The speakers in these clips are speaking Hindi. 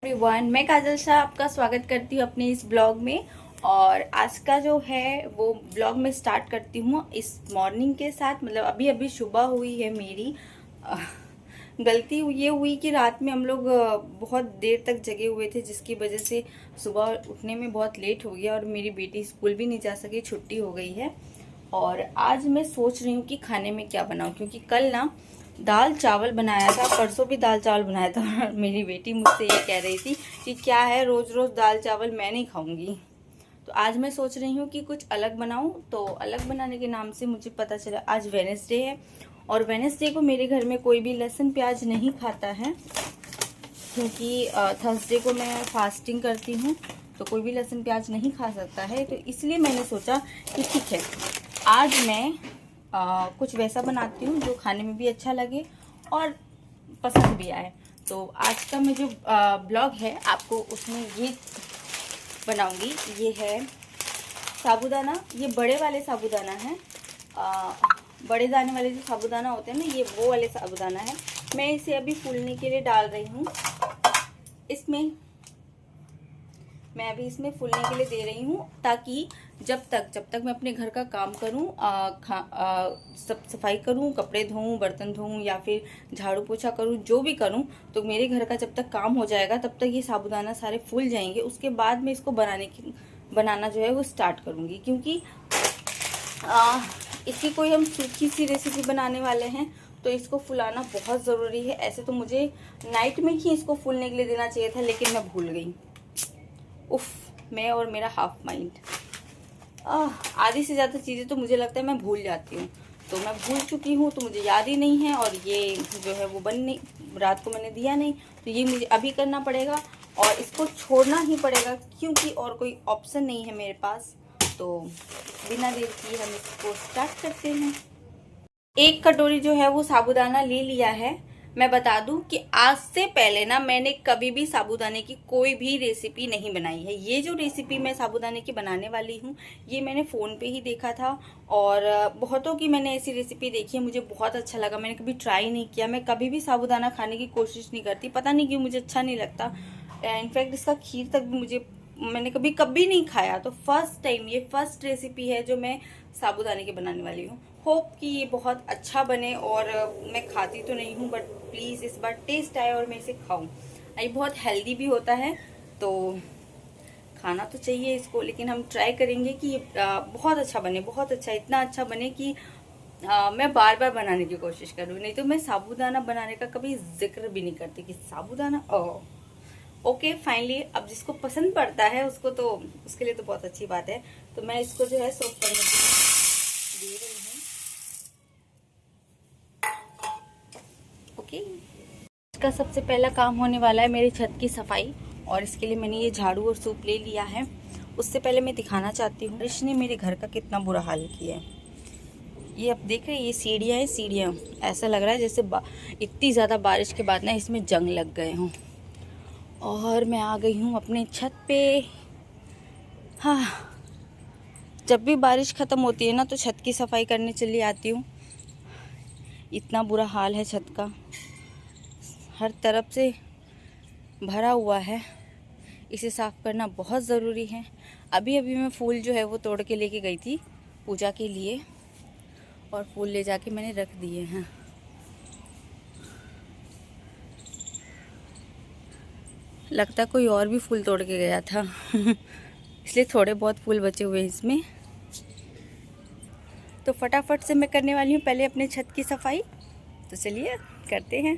एवरीवन, मैं काजल शाह आपका स्वागत करती हूँ अपने इस ब्लॉग में। और आज का जो है वो ब्लॉग में स्टार्ट करती हूँ इस मॉर्निंग के साथ। मतलब अभी अभी सुबह हुई है मेरी। गलती ये हुई कि रात में हम लोग बहुत देर तक जगे हुए थे, जिसकी वजह से सुबह उठने में बहुत लेट हो गया और मेरी बेटी स्कूल भी नहीं जा सकी, छुट्टी हो गई है। और आज मैं सोच रही हूँ कि खाने में क्या बनाऊँ, क्योंकि कल ना दाल चावल बनाया था, परसों भी दाल चावल बनाया था। मेरी बेटी मुझसे ये कह रही थी कि क्या है रोज रोज दाल चावल, मैं नहीं खाऊंगी। तो आज मैं सोच रही हूँ कि कुछ अलग बनाऊं। तो अलग बनाने के नाम से मुझे पता चला आज वेडनेसडे है, और वेडनेसडे को मेरे घर में कोई भी लहसुन प्याज नहीं खाता है, क्योंकि थर्सडे को मैं फास्टिंग करती हूँ, तो कोई भी लहसुन प्याज नहीं खा सकता है। तो इसलिए मैंने सोचा कि ठीक है, आज मैं कुछ वैसा बनाती हूँ जो खाने में भी अच्छा लगे और पसंद भी आए। तो आज का मैं जो ब्लॉग है आपको उसमें ये बनाऊंगी। ये है साबूदाना, ये बड़े वाले साबूदाना है। बड़े दाने वाले जो साबूदाना होते हैं ना, ये वो वाले साबूदाना है। मैं इसे अभी फूलने के लिए डाल रही हूँ। मैं अभी इसमें फूलने के लिए दे रही हूँ, ताकि जब तक मैं अपने घर का काम करूँ, सब सफाई करूँ, कपड़े धोऊँ, बर्तन धोऊँ या फिर झाड़ू पोछा करूँ, जो भी करूँ, तो मेरे घर का जब तक काम हो जाएगा तब तक ये साबूदाना सारे फूल जाएंगे। उसके बाद मैं इसको बनाना जो है वो स्टार्ट करूँगी, क्योंकि इसकी कोई हम सूखी सी रेसिपी बनाने वाले हैं, तो इसको फुलाना बहुत ज़रूरी है। ऐसे तो मुझे नाइट में ही इसको फूलने के लिए देना चाहिए था, लेकिन मैं भूल गई। उफ, मैं और मेरा हाफ माइंड। आधी से ज़्यादा चीज़ें तो मुझे लगता है मैं भूल जाती हूँ, तो मैं भूल चुकी हूँ, तो मुझे याद ही नहीं है। और ये जो है वो रात को मैंने दिया नहीं, तो ये मुझे अभी करना पड़ेगा और इसको छोड़ना ही पड़ेगा, क्योंकि और कोई ऑप्शन नहीं है मेरे पास। तो बिना देर किए हम इसको स्टार्ट करते हैं। एक कटोरी जो है वो साबूदाना ले लिया है। मैं बता दूं कि आज से पहले ना मैंने कभी भी साबूदाने की कोई भी रेसिपी नहीं बनाई है। ये जो रेसिपी मैं साबूदाने की बनाने वाली हूँ, ये मैंने फ़ोन पे ही देखा था, और बहुतों की मैंने ऐसी रेसिपी देखी है, मुझे बहुत अच्छा लगा। मैंने कभी ट्राई नहीं किया, मैं कभी भी साबूदाना खाने की कोशिश नहीं करती, पता नहीं क्यों मुझे अच्छा नहीं लगता। इनफैक्ट इसका खीर तक भी मैंने कभी नहीं खाया। तो फर्स्ट टाइम, ये फर्स्ट रेसिपी है जो मैं साबूदाने की बनाने वाली हूँ। होप कि ये बहुत अच्छा बने, और मैं खाती तो नहीं हूँ, बट प्लीज़ इस बार टेस्ट आए और मैं इसे खाऊं। ये बहुत हेल्दी भी होता है, तो खाना तो चाहिए इसको, लेकिन हम ट्राई करेंगे कि ये बहुत अच्छा बने, बहुत अच्छा, इतना अच्छा बने कि मैं बार बार बनाने की कोशिश करूँ। नहीं तो मैं साबूदाना बनाने का कभी जिक्र भी नहीं करती कि साबूदाना। ओके, फाइनली अब जिसको पसंद पड़ता है उसको, तो उसके लिए तो बहुत अच्छी बात है। तो मैं इसको जो है सोक करने के लिए दे रही हूँ। ओके, इसका सबसे पहला काम होने वाला है मेरी छत की सफाई, और इसके लिए मैंने ये झाड़ू और सूप ले लिया है। उससे पहले मैं दिखाना चाहती हूँ बारिश ने मेरे घर का कितना बुरा हाल किया है। ये आप देख रहे हैं, ये सीढ़ियाँ हैं, सीढ़ियाँ ऐसा लग रहा है जैसे इतनी ज़्यादा बारिश के बाद ना इसमें जंग लग गए हों। और मैं आ गई हूँ अपने छत पे। हाँ, जब भी बारिश ख़त्म होती है ना, तो छत की सफाई करने चली आती हूँ। इतना बुरा हाल है छत का, हर तरफ से भरा हुआ है। इसे साफ़ करना बहुत ज़रूरी है। अभी अभी मैं फूल जो है वो तोड़ के लेके गई थी पूजा के लिए, और फूल ले जाके मैंने रख दिए हैं। लगता कोई और भी फूल तोड़ के गया था। इसलिए थोड़े बहुत फूल बचे हुए हैं इसमें। तो फटाफट से मैं करने वाली हूँ पहले अपने छत की सफाई। तो चलिए करते हैं।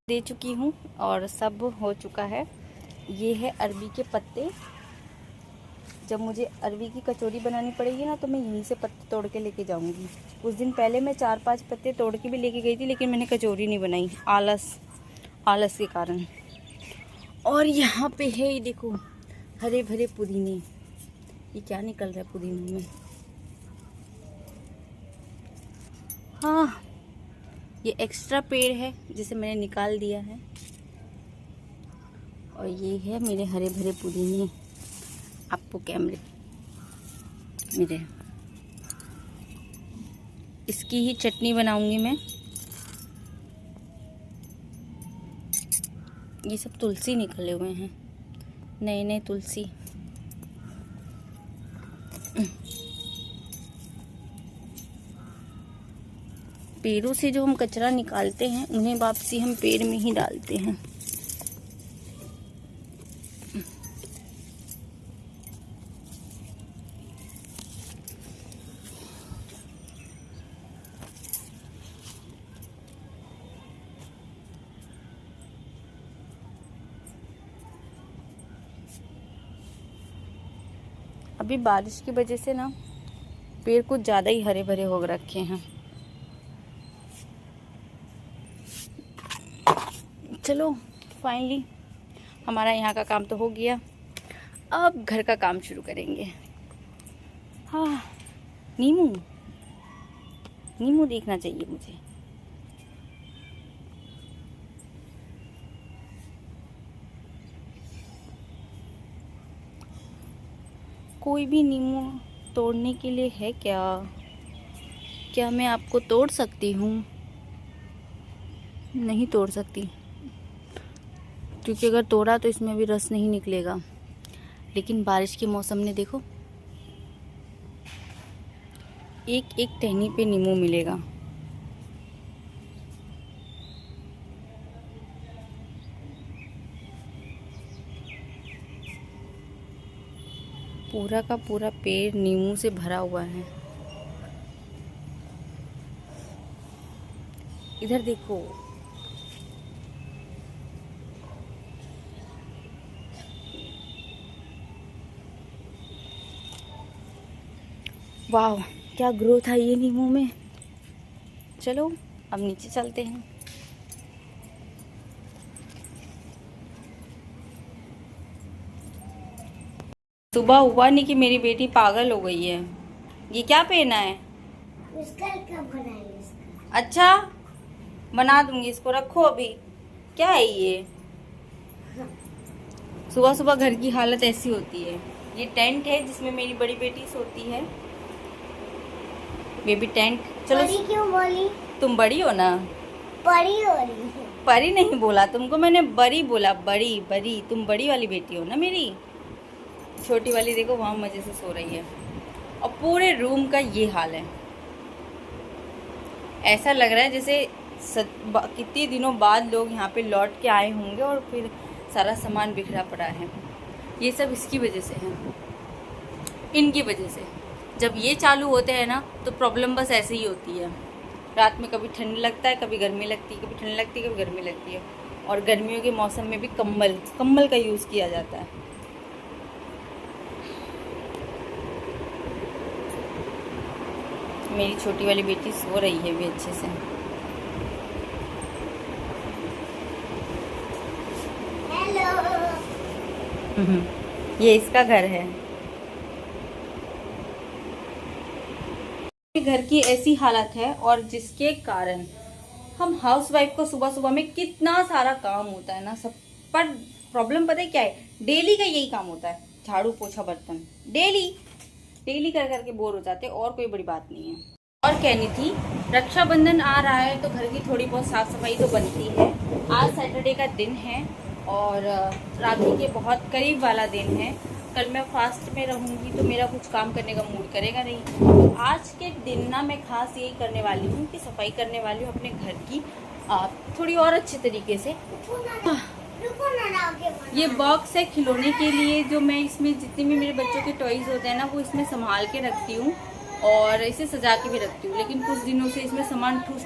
दे चुकी हूँ और सब हो चुका है। ये है अरबी के पत्ते। जब मुझे अरबी की कचौरी बनानी पड़ेगी ना, तो मैं यहीं से पत्ते तोड़ के लेके जाऊंगी। कुछ दिन पहले मैं 4-5 पत्ते तोड़ के भी लेके गई थी, लेकिन मैंने कचौरी नहीं बनाई, आलस के कारण। और यहाँ पे है, ये देखो, हरे भरे पुदीने। ये क्या निकल रहा है पुदीनों में? हाँ, ये एक्स्ट्रा पेड़ है जिसे मैंने निकाल दिया है। और ये है मेरे हरे भरे पुदीने। आपको कैमरे मेरे इसकी ही चटनी बनाऊंगी मैं। ये सब तुलसी निकले हुए हैं, नए नए तुलसी। पेड़ों से जो हम कचरा निकालते हैं, उन्हें वापसी हम पेड़ में ही डालते हैं। अभी बारिश की वजह से ना पेड़ कुछ ज़्यादा ही हरे भरे हो रखे हैं। चलो फाइनली हमारा यहाँ का काम तो हो गया। अब घर का काम शुरू करेंगे। हाँ, नीमू देखना चाहिए मुझे। कोई भी नींबू तोड़ने के लिए है क्या? क्या मैं आपको तोड़ सकती हूँ? नहीं तोड़ सकती, क्योंकि अगर तोड़ा तो इसमें भी रस नहीं निकलेगा। लेकिन बारिश के मौसम में देखो, एक एक टहनी पे नींबू मिलेगा। पूरा का पूरा पेड़ नींबू से भरा हुआ है। इधर देखो, वाह क्या ग्रोथ है ये नींबू में। चलो अब नीचे चलते हैं। सुबह हुआ नहीं कि मेरी बेटी पागल हो गई है। ये क्या पहना है? अच्छा, बना दूंगी, इसको रखो अभी। क्या है ये? सुबह सुबह घर की हालत ऐसी होती है। ये टेंट है जिसमें मेरी बड़ी बेटी सोती है, बेबी टेंट। चलो, परी क्यों बोली? तुम बड़ी हो ना। परी हो रही है। परी नहीं बोला तुमको मैंने, बड़ी बोला। बड़ी बड़ी, तुम बड़ी वाली बेटी हो ना मेरी। छोटी वाली देखो वहाँ मजे से सो रही है। और पूरे रूम का ये हाल है। ऐसा लग रहा है जैसे कितने दिनों बाद लोग यहाँ पे लौट के आए होंगे और फिर सारा सामान बिखरा पड़ा है। ये सब इसकी वजह से है, इनकी वजह से। जब ये चालू होते हैं ना, तो प्रॉब्लम बस ऐसे ही होती है। रात में कभी ठंड लगता है, कभी गर्मी लगती है, कभी ठंड लगती है, कभी गर्मी लगती है। और गर्मियों के मौसम में भी कंबल का यूज़ किया जाता है। मेरी छोटी वाली बेटी सो रही है भी अच्छे से। हेलो। ये इसका घर है। घर की ऐसी हालत है, और जिसके कारण हम हाउसवाइफ को सुबह सुबह में कितना सारा काम होता है ना सब। पर प्रॉब्लम पता है क्या है? डेली का यही काम होता है, झाड़ू पोछा बर्तन। डेली कर करके बोर हो जाते हैं, और कोई बड़ी बात नहीं है। और कहनी थी, रक्षाबंधन आ रहा है तो घर की थोड़ी बहुत साफ सफाई तो बनती है। आज सैटरडे का दिन है और राखी के बहुत करीब वाला दिन है। कल मैं फास्ट में रहूँगी तो मेरा कुछ काम करने का मूड करेगा नहीं। तो आज के दिन ना मैं खास यही करने वाली हूँ कि सफाई करने वाली हूँ अपने घर की थोड़ी और अच्छे तरीके से। ये बॉक्स है खिलौने के लिए, जो मैं इसमें जितने भी मेरे बच्चों के टॉयज़ होते हैं ना, वो इसमें संभाल के रखती हूँ। और इसे सजा के भी रखती हूँ, लेकिन कुछ दिनों से इसमें सामान ठूस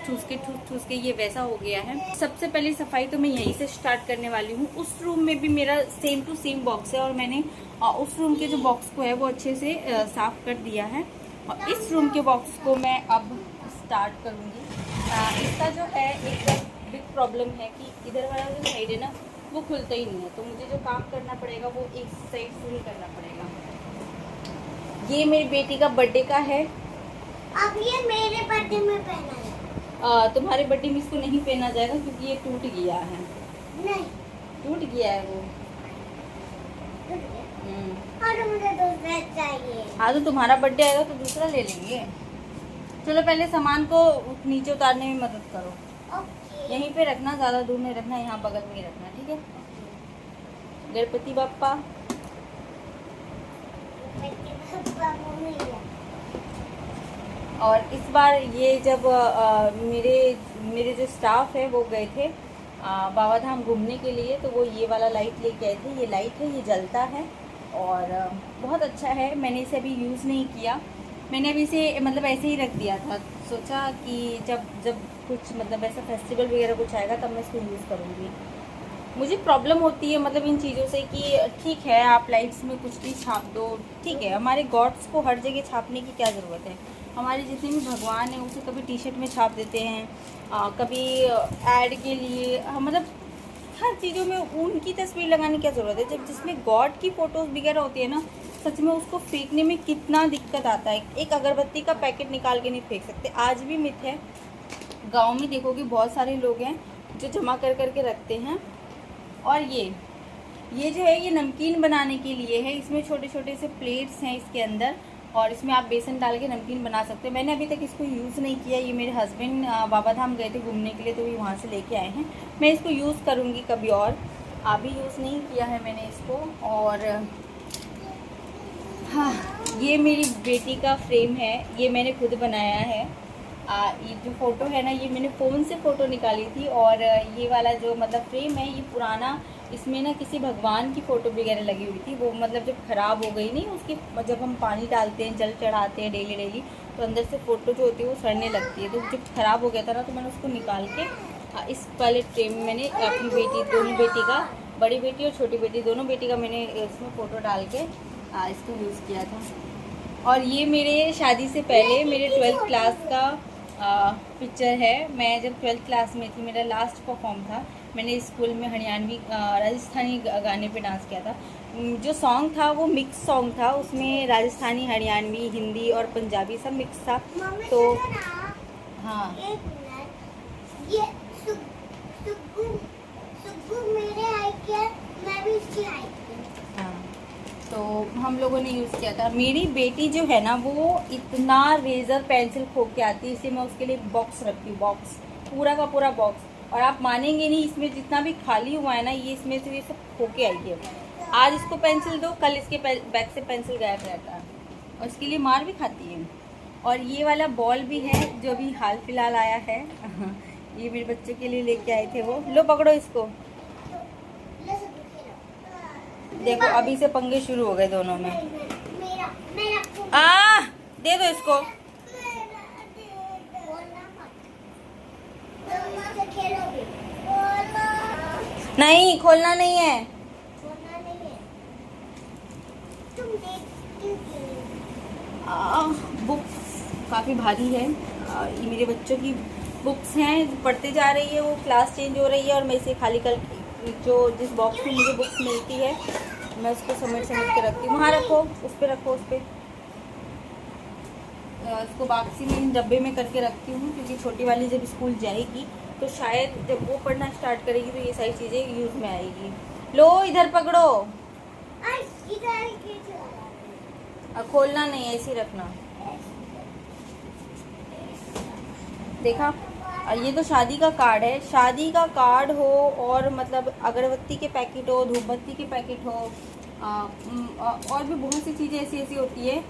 ठूस के ये वैसा हो गया है। सबसे पहले सफाई तो मैं यहीं से स्टार्ट करने वाली हूँ। उस रूम में भी मेरा सेम टू सेम बॉक्स है और मैंने उस रूम के जो बॉक्स को है वो अच्छे से साफ कर दिया है। और इस रूम के बॉक्स को मैं अब स्टार्ट करूँगी। इसका जो है एक बिग प्रॉब्लम है कि इधर वाला जो साइड है ना वो खुलता ही नहीं है, तो मुझे जो काम करना पड़ेगा वो एक साइड से ही करना पड़ेगा। ये मेरी बेटी का बर्थडे का है। अब ये मेरे बर्थडे में पहना है। तुम्हारे बर्थडे में इसको नहीं पहना जाएगा क्योंकि ये टूट गया है। नहीं, टूट गया है वो। और मुझे दूसरा चाहिए। हाँ, तो तुम्हारा बर्थडे आएगा तो दूसरा ले लेंगे। चलो पहले सामान को नीचे उतारने में मदद करो। ओके। यहीं पे रखना, ज़्यादा दूर नहीं रखना, यहाँ बगल में ही रखना, ठीक है। गणपति बप्पा। और इस बार ये जब मेरे जो स्टाफ है वो गए थे बाबा धाम घूमने के लिए, तो वो ये वाला लाइट लेके आए थे। ये लाइट है, ये जलता है और बहुत अच्छा है। मैंने इसे अभी यूज़ नहीं किया, मैंने अभी इसे मतलब ऐसे ही रख दिया था। सोचा कि जब कुछ मतलब ऐसा फेस्टिवल वगैरह कुछ आएगा तब मैं इसको यूज़ करूँगी। मुझे प्रॉब्लम होती है मतलब इन चीज़ों से कि ठीक है आप लाइट्स में कुछ भी छाप दो, ठीक है, हमारे गॉड्स को हर जगह छापने की क्या ज़रूरत है। हमारे जितने भी भगवान हैं उसे कभी टी शर्ट में छाप देते हैं, कभी ऐड के लिए, मतलब हर चीज़ों में उनकी तस्वीर लगाने की क्या ज़रूरत है। जब जिसमें गॉड की फ़ोटोज़ वगैरह होती है ना, सच में उसको फेंकने में कितना दिक्कत आता है। एक अगरबत्ती का पैकेट निकाल के नहीं फेंक सकते। आज भी मिथ है, गाँव में देखोगे बहुत सारे लोग हैं जो जमा कर करके रखते हैं। और ये जो है ये नमकीन बनाने के लिए है। इसमें छोटे छोटे से प्लेट्स हैं इसके अंदर और इसमें आप बेसन डाल के नमकीन बना सकते हैं। मैंने अभी तक इसको यूज़ नहीं किया। ये मेरे हस्बैंड बाबा धाम गए थे घूमने के लिए तो ये वहाँ से लेके आए हैं। मैं इसको यूज़ करूँगी कभी और, अभी यूज़ नहीं किया है मैंने इसको। और हाँ, ये मेरी बेटी का फ्रेम है, ये मैंने खुद बनाया है। ये जो फ़ोटो है ना ये मैंने फ़ोन से फ़ोटो निकाली थी। और ये वाला जो मतलब फ्रेम है ये पुराना, इसमें ना किसी भगवान की फ़ोटो वगैरह लगी हुई थी। वो मतलब जब ख़राब हो गई नहीं उसकी, जब हम पानी डालते हैं, जल चढ़ाते हैं डेली तो अंदर से फ़ोटो जो होती है वो सड़ने लगती है। तो जब ख़राब हो गया था ना तो मैंने उसको निकाल के इस वाले फ्रेम में मैंने अपनी बेटी, दोनों बेटी का, बड़ी बेटी और छोटी बेटी दोनों बेटी का मैंने इसमें फ़ोटो डाल के इसको यूज़ किया था। और ये मेरे शादी से पहले मेरे 12th क्लास का पिक्चर है। मैं जब 12th क्लास में थी, मेरा लास्ट परफॉर्म था। मैंने स्कूल में हरियाणवी राजस्थानी गाने पे डांस किया था। जो सॉन्ग था वो मिक्स सॉन्ग था, उसमें राजस्थानी, हरियाणवी, हिंदी और पंजाबी सब मिक्स था। तो हाँ, एक मिनट, ये सुग्गू मेरे आई के, मैं भी इसकी आई थी। हाँ, तो हम लोगों ने यूज़ किया था। मेरी बेटी जो है ना वो इतना रेज़र पेंसिल खो के आती है, इसे मैं उसके लिए बॉक्स रखती हूँ, बॉक्स पूरा का पूरा बॉक्स। और आप मानेंगे नहीं, इसमें जितना भी खाली हुआ है ना ये इसमें से ये सब खो के आई है। आज इसको पेंसिल दो, कल इसके बैग से पेंसिल गायब रहता है और इसके लिए मार भी खाती है। और ये वाला बॉल भी है जो अभी हाल फिलहाल आया है ये मेरे बच्चों के लिए लेके आए थे वो। लो पकड़ो इसको, देखो अभी से पंगे शुरू हो गए दोनों में। दे दो इसको। नहीं, खोलना नहीं है। बुक्स काफ़ी भारी है। ये मेरे बच्चों की बुक्स हैं, पढ़ते जा रही है, वो क्लास चेंज हो रही है और मैं इसे खाली कर, जो जिस बॉक्स में मुझे बुक्स मिलती है मैं उसको समेट के रखती हूँ। वहाँ रखो, उस पर रखो, उस पर इसको वापसी में डब्बे में करके रखती हूँ क्योंकि छोटी वाली जब स्कूल जाएगी तो शायद जब वो पढ़ना स्टार्ट करेगी तो ये सारी चीज़ें यूज़ में आएगी। लो इधर पकड़ो, खोलना नहीं है, ऐसे रखना। देखा, ये तो शादी का कार्ड है। शादी का कार्ड हो और मतलब अगरबत्ती के पैकेट हो, धूपबत्ती के पैकेट हो, और भी बहुत सी चीज़ें ऐसी होती है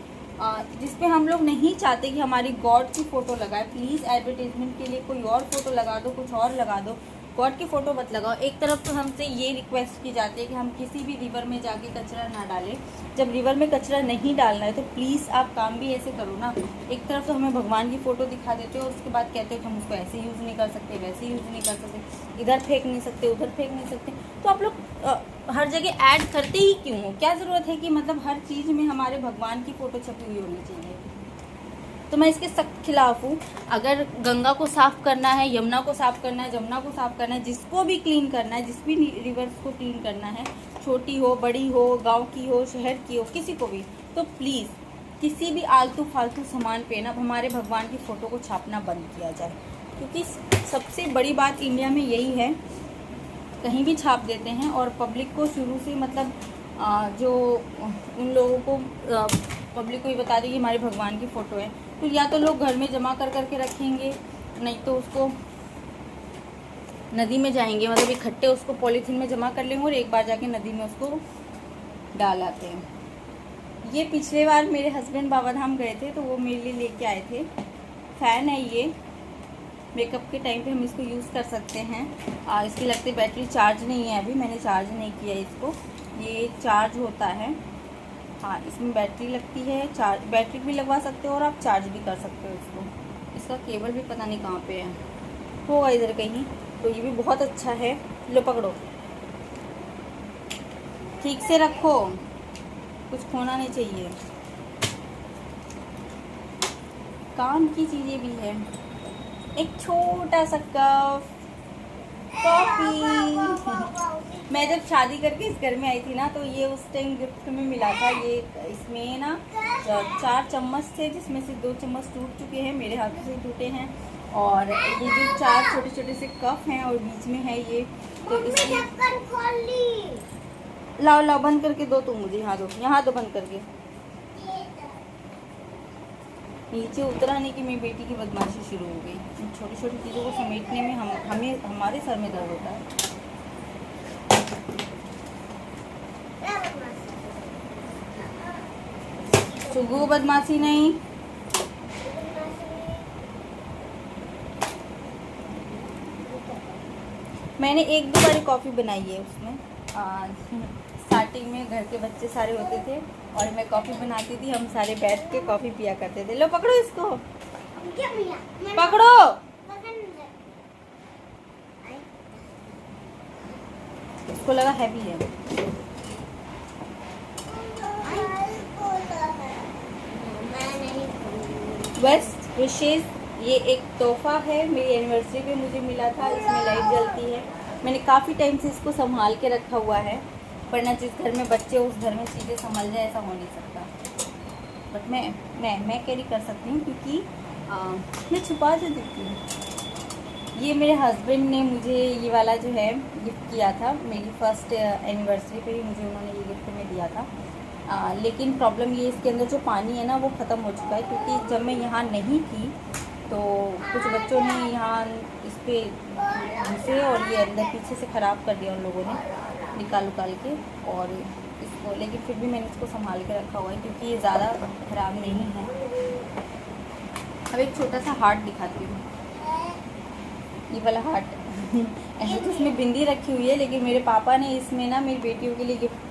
जिस पे हम लोग नहीं चाहते कि हमारी गॉड की फ़ोटो लगाए। प्लीज़ एडवर्टीजमेंट के लिए कोई और फ़ोटो लगा दो, कुछ और लगा दो। गॉड की फ़ोटो मत लगाओ। एक तरफ तो हमसे ये रिक्वेस्ट की जाती है कि हम किसी भी रिवर में जाके कचरा ना डालें। जब रिवर में कचरा नहीं डालना है तो प्लीज़ आप काम भी ऐसे करो ना। एक तरफ तो हमें भगवान की फ़ोटो दिखा देते हो, उसके बाद कहते हो कि हम उसको ऐसे यूज़ नहीं कर सकते, वैसे यूज़ नहीं कर सकते, इधर फेंक नहीं सकते, उधर फेंक नहीं सकते। तो आप लोग हर जगह ऐड करते ही क्यों हो? क्या ज़रूरत है कि मतलब हर चीज़ में हमारे भगवान की फ़ोटो छपी हुई होनी चाहिए? तो मैं इसके सख्त खिलाफ हूँ। अगर गंगा को साफ़ करना है, यमुना को साफ़ करना है, जमुना को साफ़ करना है, जिसको भी क्लीन करना है, जिस भी रिवर्स को क्लीन करना है, छोटी हो, बड़ी हो, गांव की हो, शहर की हो, किसी को भी, तो प्लीज़ किसी भी आलतू फालतू सामान पे ना हमारे भगवान की फ़ोटो को छापना बंद किया जाए। क्योंकि सबसे बड़ी बात इंडिया में यही है, कहीं भी छाप देते हैं और पब्लिक को शुरू से मतलब जो उन लोगों को पब्लिक को ये बता दें कि हमारे भगवान की फ़ोटो है, तो या तो लोग घर में जमा कर करके रखेंगे, नहीं तो उसको नदी में जाएंगे, मतलब इकट्ठे उसको पॉलीथीन में जमा कर लेंगे और एक बार जाके नदी में उसको डाल आते हैं। ये पिछले बार मेरे हस्बैंड बाबा धाम गए थे तो वो मेरे लिए लेके आए थे। फ़ैन है ये, मेकअप के टाइम पे हम इसको यूज़ कर सकते हैं। इसकी लगती बैटरी चार्ज नहीं है, अभी मैंने चार्ज नहीं किया इसको। ये चार्ज होता है, हाँ इसमें बैटरी लगती है, चार्ज बैटरी भी लगवा सकते हो और आप चार्ज भी कर सकते हो इसको। इसका केबल भी पता नहीं कहाँ पे है, होगा इधर कहीं। तो ये भी बहुत अच्छा है। लो पकड़ो, ठीक से रखो, कुछ खोना नहीं चाहिए। काम की चीज़ें भी है। एक छोटा सा कप कॉफ़ी। मैं जब शादी करके इस घर में आई थी ना तो ये उस टाइम गिफ्ट में मिला था। ये इसमें ना 4 चम्मच थे, जिसमें से 2 चम्मच टूट चुके हैं, मेरे हाथों से टूटे हैं। और ये जो 4 छोटे छोटे से कप हैं और बीच में है ये, तो इसमें लाओ लाओ बंद करके दो तुम मुझे, यहाँ दो, यहाँ दो बंद करके। नीचे उतरा नहीं कि मेरी बेटी की बदमाशी शुरू हो गई। छोटी छोटी चीज़ों को समेटने में हमारे सर में दर्द होता है। सुगु बदमाशी नहीं। मैंने 1-2 बार कॉफ़ी बनाई है उसमें। स्टार्टिंग में घर के बच्चे सारे होते थे और मैं कॉफ़ी बनाती थी, हम सारे बैठ के कॉफ़ी पिया करते थे। लो पकड़ो इसको, पकड़ो। इसको लगा हैवी है। बेस्ट विशेष, ये एक तोहफा है, मेरी एनिवर्सरी पे मुझे मिला था। इसमें लाइट जलती है। मैंने काफ़ी टाइम से इसको संभाल के रखा हुआ है, वरना जिस घर में बच्चे उस घर में चीज़ें संभल जाए, ऐसा हो नहीं सकता। बट मैं कैरी कर सकती हूँ क्योंकि मैं छुपा से देती हूँ। ये मेरे हस्बैंड ने मुझे ये वाला जो है गिफ्ट किया था, मेरी फर्स्ट एनिवर्सरी पे ही मुझे उन्होंने ये गिफ्ट में दिया था। लेकिन प्रॉब्लम ये, इसके अंदर जो पानी है ना वो ख़त्म हो चुका है, क्योंकि जब मैं यहाँ नहीं थी तो कुछ बच्चों ने यहाँ इस पर घुसे और ये अंदर पीछे से ख़राब कर दिया उन लोगों ने निकाल के। और इसको, लेकिन फिर भी मैंने इसको संभाल के रखा हुआ है क्योंकि ये ज़्यादा ख़राब नहीं है। अब एक छोटा सा हार्ट दिखाती हूँ, ये वाला हार्ट। ऐसे तो इसमें बिंदी रखी हुई है, लेकिन मेरे पापा ने इसमें ना मेरी बेटियों के लिए गिफ्ट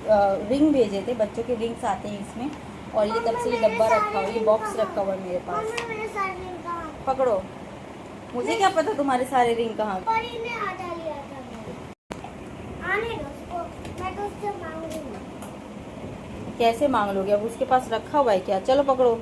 रिंग भेजे थे। बच्चों के रिंग्स आते हैं इसमें, और ये तब से ये डब्बा रखा हुआ है, ये बॉक्स रखा हुआ है मेरे पास। पकड़ो, मुझे क्या पता तुम्हारे सारे रिंग कहाँ। कैसे मांग लोगे, अब उसके पास रखा हुआ है क्या? चलो पकड़ो।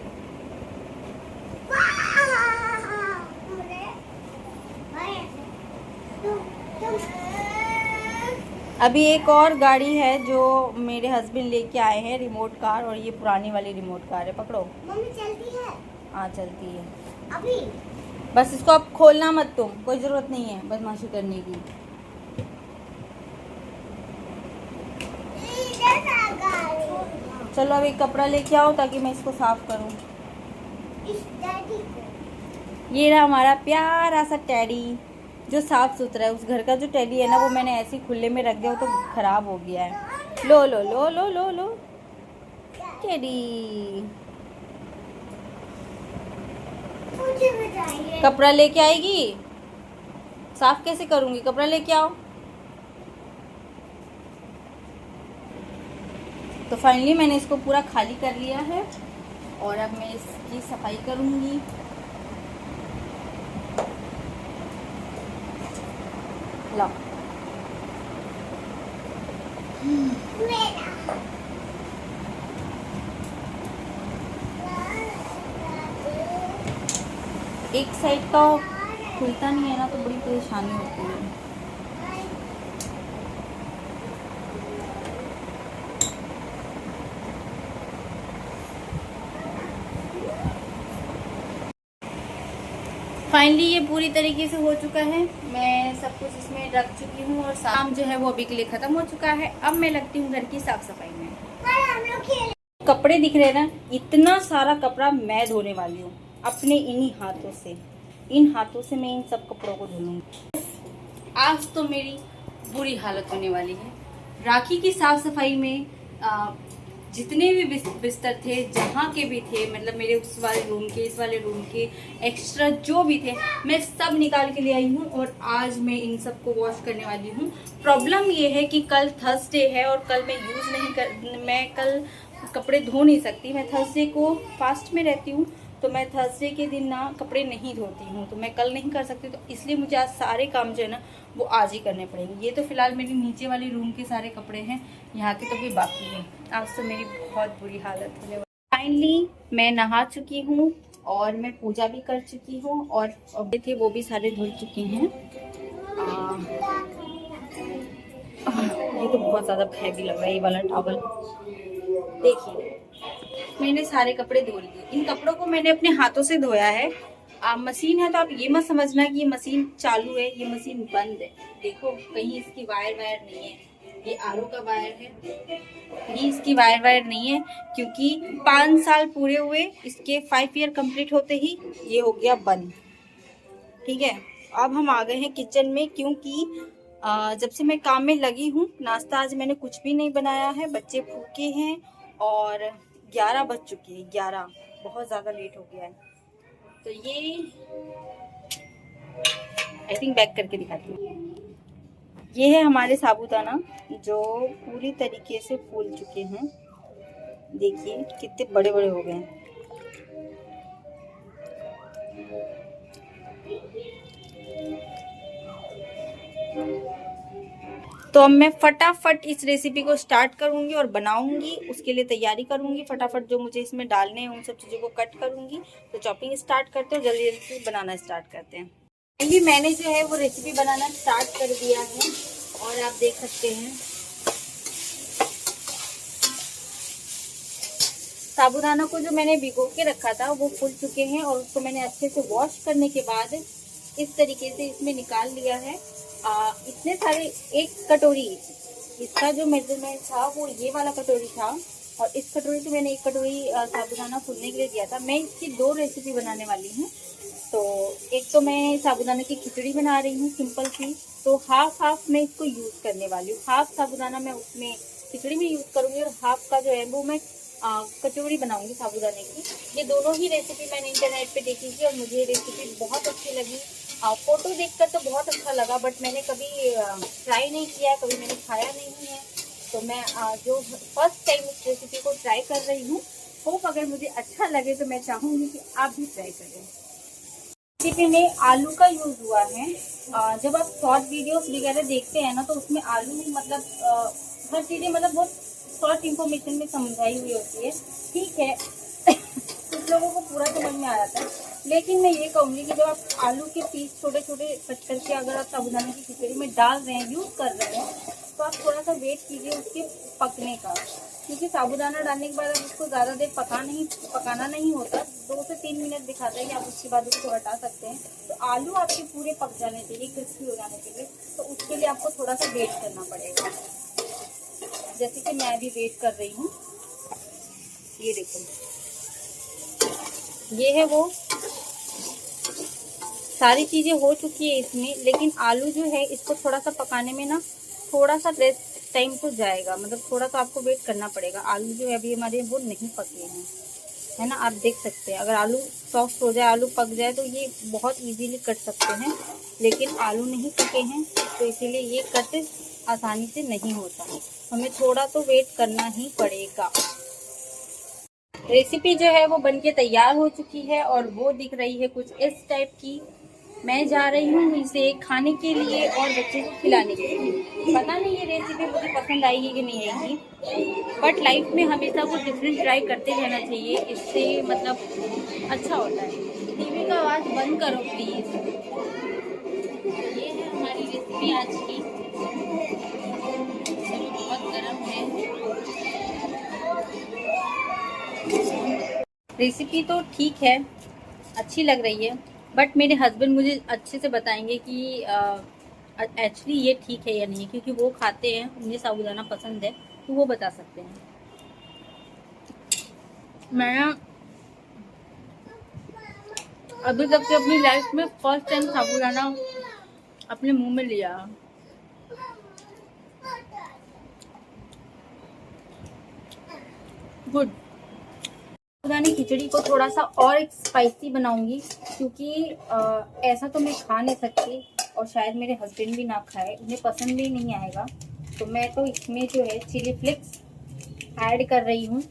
अभी एक और गाड़ी है जो मेरे हस्बैंड लेके आए हैं, रिमोट कार, और ये पुरानी वाली रिमोट कार है। पकड़ो। मम्मी चलती है? हाँ चलती है। अभी बस इसको अब खोलना मत तुम, कोई ज़रूरत नहीं है बदमाशी करने की। चलो अब एक कपड़ा लेके आओ ताकि मैं इसको साफ करूं। ये रहा हमारा प्यारा सा टैडी जो साफ सुथरा है। उस घर का जो टैडी है ना वो मैंने ऐसे ही खुले में रख दिया, वो तो खराब हो गया है। लो लो लो लो लो लो टैडी। कपड़ा लेके आएगी, साफ कैसे करूँगी? कपड़ा लेके आओ। तो फाइनली मैंने इसको पूरा खाली कर लिया है और अब मैं इसकी सफाई करूँगी। लो एक साइड का खुलता नहीं है ना, तो बड़ी परेशानी होती है। फाइनली ये पूरी तरीके से हो चुका है। मैं सब कुछ इसमें रख चुकी हूँ और काम जो है वो अभी के लिए खत्म हो चुका है। अब मैं लगती हूँ घर की साफ सफाई में। कपड़े दिख रहे हैं ना, इतना सारा कपड़ा मैं धोने वाली हूँ अपने इन्हीं हाथों से। इन हाथों से मैं इन सब कपड़ों को धोलूंगी। आज तो मेरी बुरी हालत होने वाली है। राखी की साफ सफाई में जितने भी बिस्तर थे, जहाँ के भी थे, मतलब मेरे उस वाले रूम के, इस वाले रूम के, एक्स्ट्रा जो भी थे, मैं सब निकाल के ले आई हूँ और आज मैं इन सब को वॉश करने वाली हूँ। प्रॉब्लम ये है कि कल थर्सडे है और कल मैं कल कपड़े धो नहीं सकती। मैं थर्सडे को फास्ट में रहती हूँ, तो मैं थर्सडे के दिन ना कपड़े नहीं धोती हूँ, तो मैं कल नहीं कर सकती। तो इसलिए मुझे आज सारे काम जो है ना वो आज ही करने पड़ेंगे। ये तो फिलहाल मेरे नीचे वाले रूम के सारे कपड़े हैं, यहाँ के तो भी बाकी हैं। आज तो मेरी बहुत बुरी हालत होने वाली। फाइनली मैं नहा चुकी हूँ और मैं पूजा भी कर चुकी हूँ और कपड़े थे वो भी सारे धुल चुके हैं। ये तो बहुत ज़्यादा हैवी लग रहा है ये वाला टॉवल। देखिए मैंने सारे कपड़े धो लिए। इन कपड़ों को मैंने अपने हाथों से धोया है। मशीन है तो आप ये मत समझना कि ये मशीन चालू है, ये मशीन बंद है। देखो कहीं इसकी वायर नहीं है, ये आरओ का वायर है, ये इसकी वायर नहीं है, क्योंकि 5 साल पूरे हुए, इसके 5 ईयर कंप्लीट होते ही ये हो गया बंद। ठीक है, अब हम आ गए हैं किचन में, क्योंकि जब से मैं काम में लगी हूँ, नाश्ता आज मैंने कुछ भी नहीं बनाया है। बच्चे भूखे हैं और 11 बज चुके हैं, 11 बहुत ज़्यादा लेट हो गया है। तो ये आई थिंक बैक करके दिखाती हूँ। ये है हमारे साबूदाना जो पूरी तरीके से फूल चुके हैं। देखिए कितने बड़े बड़े हो गए हैं। तो अब मैं फटाफट इस रेसिपी को स्टार्ट करूंगी और बनाऊंगी, उसके लिए तैयारी करूंगी। फटाफट जो मुझे इसमें डालने हैं उन सब चीज़ों को कट करूंगी। तो चॉपिंग स्टार्ट करते हैं, जल्दी जल्दी बनाना स्टार्ट करते हैं। अभी मैंने जो है वो रेसिपी बनाना स्टार्ट कर दिया है और आप देख सकते हैं साबूदाना को जो मैंने भिगो के रखा था वो फूल चुके हैं और उसको मैंने अच्छे से वॉश करने के बाद इस तरीके से इसमें निकाल लिया है। इतने सारे, एक कटोरी, इसका जो मेजरमेंट था वो ये वाला कटोरी था और इस कटोरी से मैंने 1 कटोरी साबूदाना फूलने के लिए दिया था। मैं इसकी 2 रेसिपी बनाने वाली हूँ। तो एक तो मैं साबूदाना की खिचड़ी बना रही हूँ सिंपल सी, तो हाफ मैं इसको यूज़ करने वाली हूँ। हाफ साबूदाना मैं उसमें खिचड़ी में यूज़ करूँगी और हाफ का जो है वो मैं कचौड़ी बनाऊंगी साबूदाने की। ये दोनों ही रेसिपी मैंने इंटरनेट पे देखी थी और मुझे ये रेसिपी बहुत अच्छी लगी। फोटो देखकर तो बहुत अच्छा लगा, बट मैंने कभी ट्राई नहीं किया, कभी मैंने खाया नहीं है। तो मैं जो फर्स्ट टाइम इस रेसिपी को ट्राई कर रही हूँ, होप अगर मुझे अच्छा लगे तो मैं चाहूँगी कि आप भी ट्राई करें। रेसिपी में आलू का यूज़ हुआ है। जब आप शॉर्ट वीडियोस वगैरह देखते हैं ना, तो उसमें आलू में मतलब हर चीज़ें मतलब बहुत शॉर्ट इन्फॉर्मेशन में समझाई हुई होती है। ठीक है कुछ लोगों को पूरा समझ में आ जाता है, लेकिन मैं ये कहूँगी कि जब आप आलू के पीस छोटे छोटे कट करके अगर आप साबूदाना की खिचड़ी में डाल रहे हैं, यूज़ कर रहे हैं, तो आप थोड़ा सा वेट कीजिए उसके पकने का, क्योंकि साबूदाना डालने के बाद आप उसको ज़्यादा देर पकाना नहीं होता। 2 से 3 मिनट दिखाता है कि आप उसके बाद उसको हटा सकते हैं। तो आलू आपके पूरे पक जाने के लिए, क्रिस्पी हो जाने के लिए, तो उसके लिए आपको थोड़ा सा वेट करना पड़ेगा, जैसे कि मैं भी वेट कर रही हूँ। ये देखो, ये है वो सारी चीज़ें हो चुकी है इसमें, लेकिन आलू जो है इसको थोड़ा सा पकाने में ना थोड़ा सा टाइम तो जाएगा, मतलब थोड़ा सा आपको वेट करना पड़ेगा। आलू जो है अभी हमारे वो नहीं पके हैं। है ना। आप देख सकते हैं अगर आलू सॉफ्ट हो जाए, आलू पक जाए तो ये बहुत इजीली कट सकते हैं, लेकिन आलू नहीं पके हैं तो इसीलिए ये कट आसानी से नहीं होता। हमें थोड़ा तो वेट करना ही पड़ेगा। रेसिपी जो है वो बनके तैयार हो चुकी है और वो दिख रही है कुछ इस टाइप की। मैं जा रही हूँ इसे खाने के लिए और बच्चे को खिलाने के लिए। पता नहीं ये रेसिपी मुझे पसंद आएगी कि नहीं आएगी, बट लाइफ में हमेशा कुछ डिफरेंट ट्राई करते रहना चाहिए, इससे मतलब अच्छा होता है। टीवी का आवाज़ बंद करो प्लीज़। ये है हमारी रेसिपी आज की। चलो बहुत गर्म है। रेसिपी तो ठीक है, अच्छी लग रही है, बट मेरे हस्बैंड मुझे अच्छे से बताएंगे कि एक्चुअली ये ठीक है या नहीं, क्योंकि वो खाते हैं, उन्हें साबूदाना पसंद है, तो वो बता सकते हैं। मैं अभी तक के अपनी लाइफ में फर्स्ट टाइम साबूदाना अपने मुंह में लिया। गुड। साबूदानी खिचड़ी को थोड़ा सा और स्पाइसी बनाऊंगी, क्योंकि ऐसा तो मैं खा नहीं सकती और शायद मेरे हस्बैंड भी ना खाए, उन्हें पसंद भी नहीं आएगा। तो मैं तो इसमें जो है चिली फ्लेक्स ऐड कर रही हूँ।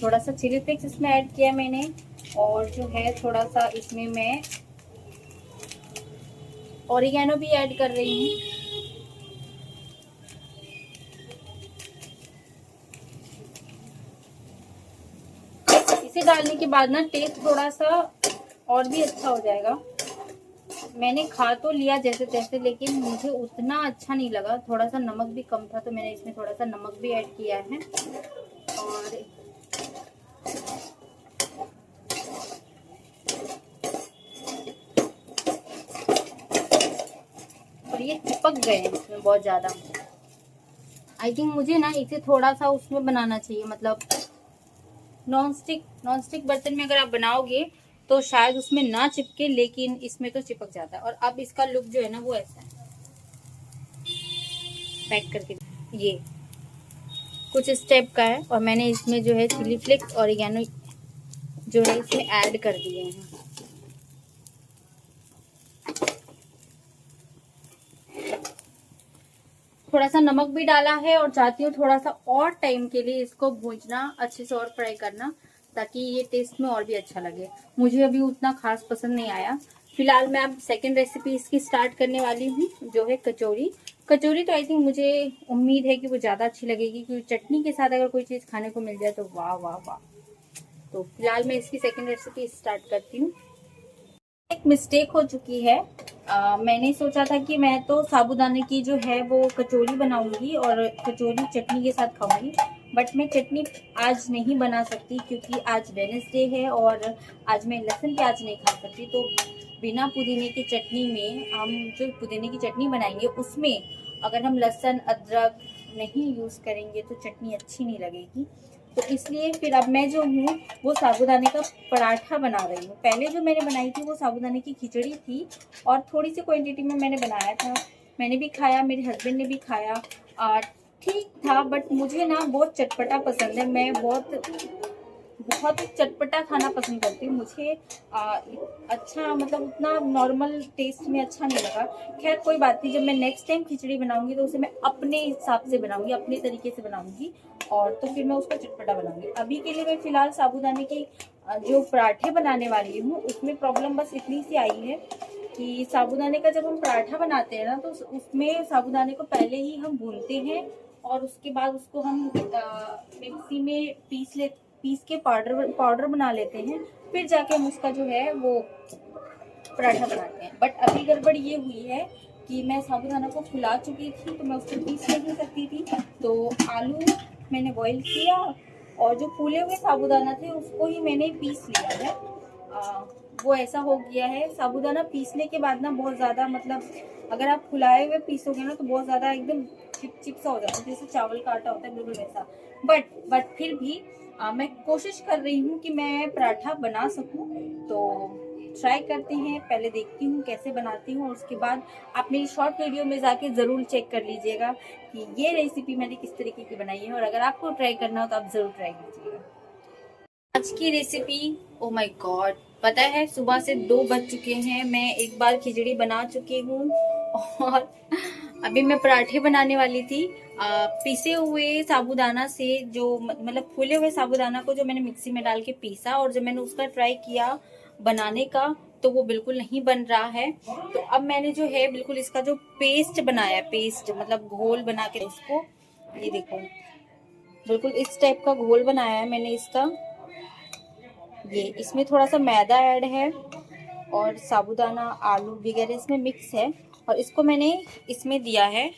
थोड़ा सा चिली फ्लेक्स इसमें ऐड किया मैंने, और जो है थोड़ा सा इसमें मैं ऑरिगेनो भी ऐड कर रही हूँ। इसे डालने के बाद ना टेस्ट थोड़ा सा और भी अच्छा हो जाएगा। मैंने खा तो लिया जैसे तैसे, लेकिन मुझे उतना अच्छा नहीं लगा, थोड़ा सा नमक भी कम था, तो मैंने इसमें थोड़ा सा नमक भी ऐड किया है। और ये चिपक गए हैं इसमें बहुत ज़्यादा। आई थिंक मुझे ना इसे थोड़ा सा उसमें बनाना चाहिए, मतलब नॉन स्टिक बर्तन में अगर आप बनाओगे तो शायद उसमें ना चिपके, लेकिन इसमें तो चिपक जाता है। और अब इसका लुक जो है ना वो ऐसा है, पैक करके ये कुछ स्टेप का है। और मैंने इसमें जो है चिली फ्लेक्स ऑरिगेनो जो है इसमें ऐड कर दिए हैं। थोड़ा सा नमक भी डाला है और चाहती हूँ थोड़ा सा और टाइम के लिए इसको भूंजना, अच्छे से और फ्राई करना, ताकि ये टेस्ट में और भी अच्छा लगे। मुझे अभी उतना खास पसंद नहीं आया। फिलहाल मैं अब सेकंड रेसिपी इसकी स्टार्ट करने वाली हूँ, जो है कचौरी। कचौरी तो आई थिंक मुझे उम्मीद है कि वो ज़्यादा अच्छी लगेगी, क्योंकि चटनी के साथ अगर कोई चीज़ खाने को मिल जाए तो वाह वाह वाह। तो फिलहाल मैं इसकी सेकंड रेसिपी स्टार्ट करती हूँ। एक मिस्टेक हो चुकी है। मैंने सोचा था कि मैं तो साबूदाने की जो है वो कचौरी बनाऊंगी और कचौरी चटनी के साथ खाऊंगी, बट मैं चटनी आज नहीं बना सकती, क्योंकि आज वेडनेसडे है और आज मैं लहसुन प्याज नहीं खा सकती। तो बिना पुदीने की चटनी में हम जो पुदीने की चटनी बनाएंगे उसमें अगर हम लहसुन अदरक नहीं यूज़ करेंगे तो चटनी अच्छी नहीं लगेगी। तो इसलिए फिर अब मैं जो हूँ वो साबूदाने का पराठा बना रही हूँ। पहले जो मैंने बनाई थी वो साबूदाने की खिचड़ी थी और थोड़ी सी क्वांटिटी में मैंने बनाया था, मैंने भी खाया, मेरे हस्बैंड ने भी खाया, ठीक था। बट मुझे ना बहुत चटपटा पसंद है, मैं बहुत चटपटा खाना पसंद करती हूँ। मुझे अच्छा मतलब उतना नॉर्मल टेस्ट में अच्छा नहीं लगा। खैर कोई बात नहीं, जब मैं नेक्स्ट टाइम खिचड़ी बनाऊंगी तो उसे मैं अपने हिसाब से बनाऊंगी, अपने तरीके से बनाऊंगी, और तो फिर मैं उसको चटपटा बनाऊंगी। अभी के लिए मैं फिलहाल साबूदाने की जो पराठे बनाने वाली हूँ उसमें प्रॉब्लम बस इतनी सी आई है कि साबूदाने का जब हम पराठा बनाते हैं ना तो उसमें साबूदाने को पहले ही हम भूनते हैं और उसके बाद उसको हम मिक्सी में पीस के पाउडर बना लेते हैं, फिर जाके हम उसका जो है वो पराठा बनाते हैं। बट अभी गड़बड़ ये हुई है कि मैं साबूदाना को फुला चुकी थी तो मैं उसको पीस नहीं सकती थी, तो आलू मैंने बॉईल किया और जो फूले हुए साबूदाना थे उसको ही मैंने पीस लिया है। वो ऐसा हो गया है। साबूदाना पीसने के बाद ना बहुत ज़्यादा, मतलब अगर आप फुलाए हुए पीसोगे ना तो बहुत ज़्यादा एकदम चिप सा हो जाता है, जैसे चावल का आटा होता है बिल्कुल वैसा। बट फिर भी मैं कोशिश कर रही हूँ कि मैं पराठा बना सकूँ। तो ट्राई करते हैं। पहले देखती हूँ कैसे बनाती हूँ, उसके बाद आप मेरी शॉर्ट वीडियो में जाके ज़रूर चेक कर लीजिएगा कि ये रेसिपी मैंने किस तरीके की बनाई है, और अगर आपको ट्राई करना हो तो आप ज़रूर ट्राई कीजिएगा। आज की रेसिपी, ओ माय गॉड, पता है सुबह से 2 बज चुके हैं, मैं एक बार खिचड़ी बना चुकी हूँ और अभी मैं पराठे बनाने वाली थी। पीसे हुए साबूदाना से, जो मतलब फूले हुए साबूदाना को जो मैंने मिक्सी में डाल के पीसा, और जब मैंने उसका ट्राई किया बनाने का तो वो बिल्कुल नहीं बन रहा है। तो अब मैंने जो है बिल्कुल इसका जो पेस्ट बनाया, पेस्ट मतलब घोल बना के इसको, ये देखो बिल्कुल इस टाइप का घोल बनाया है मैंने इसका। ये इसमें थोड़ा सा मैदा ऐड है और साबूदाना, आलू वगैरह इसमें मिक्स है, और इसको मैंने इसमें दिया है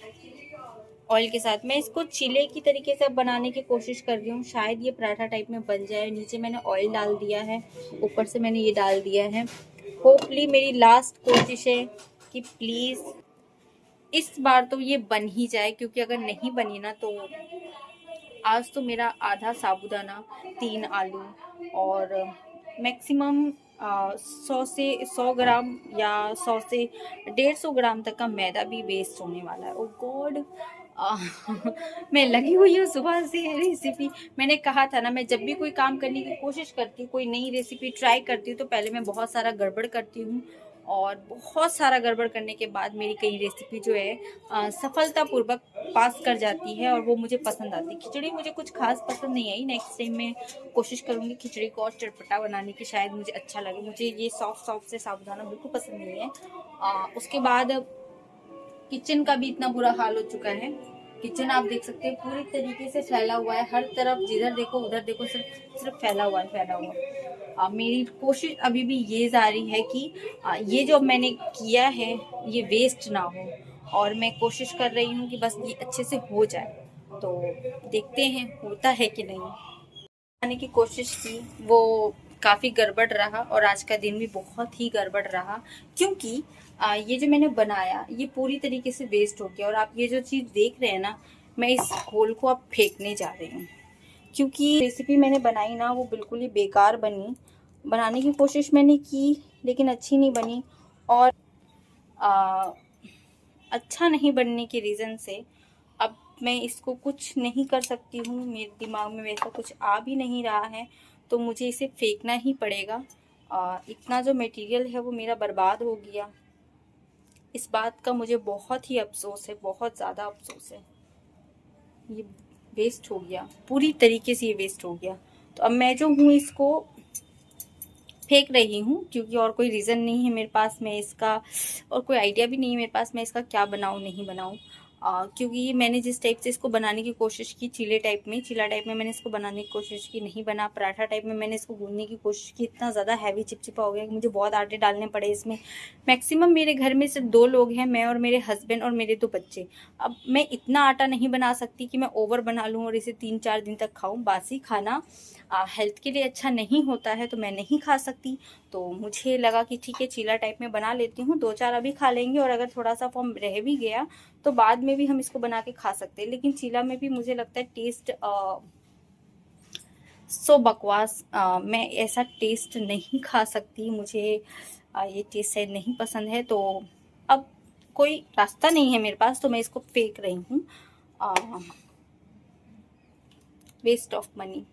ऑयल के साथ। मैं इसको चीले की तरीके से बनाने की कोशिश कर रही हूँ, शायद ये पराठा टाइप में बन जाए। नीचे मैंने ऑयल डाल दिया है, ऊपर से मैंने ये डाल दिया है। होपफुली मेरी लास्ट कोशिश है कि प्लीज़ इस बार तो ये बन ही जाए, क्योंकि अगर नहीं बनी ना तो आज तो मेरा आधा साबूदाना, 3 आलू और मैक्सिमम 100 ग्राम या 100 से 150 ग्राम तक का मैदा भी वेस्ट होने वाला है। ओ गॉड, मैं लगी हुई हूँ सुबह से रेसिपी। मैंने कहा था ना, मैं जब भी कोई काम करने की कोशिश करती हूँ, कोई नई रेसिपी ट्राई करती हूँ, तो पहले मैं बहुत सारा गड़बड़ करती हूँ, और बहुत सारा गड़बड़ करने के बाद मेरी कई रेसिपी जो है सफलतापूर्वक पास कर जाती है, और वो मुझे पसंद आती है। खिचड़ी मुझे कुछ खास पसंद नहीं आई। नेक्स्ट टाइम मैं कोशिश करूँगी खिचड़ी को और चटपटा बनाने की, शायद मुझे अच्छा लगे। मुझे ये सॉफ्ट से साबूदाना बिल्कुल पसंद नहीं है। उसके बाद किचन का भी इतना बुरा हाल हो चुका है। किचन आप देख सकते हैं पूरी तरीके से फैला हुआ है, हर तरफ जिधर देखो उधर देखो सिर्फ फैला हुआ है। मेरी कोशिश अभी भी ये जारी है कि ये जो मैंने किया है ये वेस्ट ना हो, और मैं कोशिश कर रही हूँ कि बस ये अच्छे से हो जाए। तो देखते हैं होता है कि नहीं। बनाने की कोशिश की, वो काफ़ी गड़बड़ रहा, और आज का दिन भी बहुत ही गड़बड़ रहा, क्योंकि ये जो मैंने बनाया ये पूरी तरीके से वेस्ट हो गया। और आप ये जो चीज़ देख रहे हैं ना, मैं इस घोल को अब फेंकने जा रही हूँ, क्योंकि रेसिपी मैंने बनाई ना वो बिल्कुल ही बेकार बनी। बनाने की कोशिश मैंने की लेकिन अच्छी नहीं बनी, और अच्छा नहीं बनने के रीज़न से अब मैं इसको कुछ नहीं कर सकती हूँ। मेरे दिमाग में वैसा कुछ आ भी नहीं रहा है, तो मुझे इसे फेंकना ही पड़ेगा। इतना जो मटेरियल है वो मेरा बर्बाद हो गया। इस बात का मुझे बहुत ही अफसोस है, बहुत ज़्यादा अफसोस है। ये वेस्ट हो गया, पूरी तरीके से ये वेस्ट हो गया। तो अब मैं जो हूँ इसको फेंक रही हूँ, क्योंकि और कोई रीज़न नहीं है मेरे पास। मैं इसका और कोई आइडिया भी नहीं है मेरे पास, मैं इसका क्या बनाऊँ नहीं बनाऊँ। क्योंकि मैंने जिस टाइप से इसको बनाने की कोशिश की, चीला टाइप में मैंने इसको बनाने की कोशिश की, नहीं बना। पराठा टाइप में मैंने इसको गूंदने की कोशिश की, इतना ज़्यादा हैवी चिपचिपा हो गया कि मुझे बहुत आटे डालने पड़े इसमें। मैक्सिमम मेरे घर में सिर्फ 2 लोग हैं, मैं और मेरे हस्बैंड और मेरे 2 बच्चे। अब मैं इतना आटा नहीं बना सकती कि मैं ओवर बना लूँ और इसे 3-4 दिन तक खाऊँ। बासी खाना हेल्थ के लिए अच्छा नहीं होता है, तो मैं नहीं खा सकती। तो मुझे लगा कि ठीक है, चीला टाइप में बना लेती हूँ, 2-4 अभी खा लेंगे, और अगर थोड़ा सा फॉर्म रह भी गया तो बाद में भी हम इसको बना के खा सकते हैं। लेकिन चीला में भी मुझे लगता है टेस्ट सो बकवास, मैं ऐसा टेस्ट नहीं खा सकती। मुझे ये टेस्ट शायद नहीं पसंद है, तो अब कोई रास्ता नहीं है मेरे पास, तो मैं इसको फेंक रही हूँ। Waste of money.